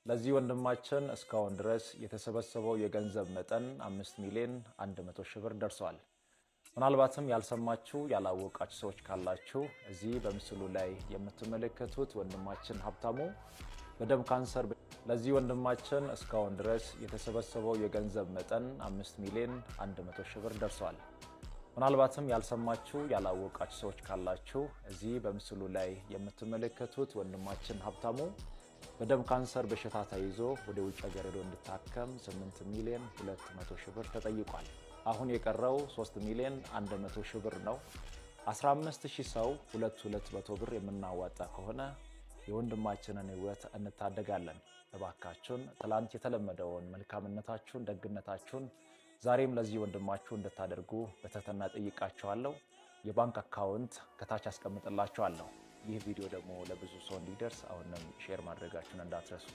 ለዚህ ወንድማችን እስካሁን ድረስ የተሰበሰበው የገንዘብ መጠን 5 ሚሊዮን 100 ሺህ ብር ደርሷል። ምናልባትም ያልሰማችሁ ያላወቃችሁ ሰዎች ካላችሁ እዚህ በምስሉ ላይ የምትመለከቱት ወንድማችን ሀብታሙ በደም ካንሰር ለዚህ ወንድማችን እስካሁን ድረስ የተሰበሰበው የገንዘብ መጠን 5 ሚሊዮን 100 ሺህ ብር ደርሷል። ምናልባትም ያልሰማችሁ ያላወቃችሁ ሰዎች ካላችሁ እዚህ በምስሉ ላይ የምትመለከቱት ወንድማችን ሀብታሙ በደም ካንሰር በሽታ ተይዞ ወደ ውጭ ሀገር ሄዶ እንዲታከም 8 ሚሊዮን 200 ሺህ ብር ተጠይቋል። አሁን የቀረው 3 ሚሊዮን 100 ሺህ ብር ነው። 15000 ሰው 200 ብር የምናዋጣ ከሆነ የወንድማችንን ህይወት እንታደጋለን። እባካችሁን ትላንት የተለመደውን መልካምነታችሁን ደግነታችሁን ዛሬም ለዚህ ወንድማችሁ እንድታደርጉ በትህትና ጠይቃችኋለሁ። የባንክ አካውንት ከታች አስቀምጥላችኋለሁ። ይህ ቪዲዮ ደግሞ ለብዙ ሰው እንዲደርስ አሁንም ሼር ማድረጋችሁን እንዳትረሱ።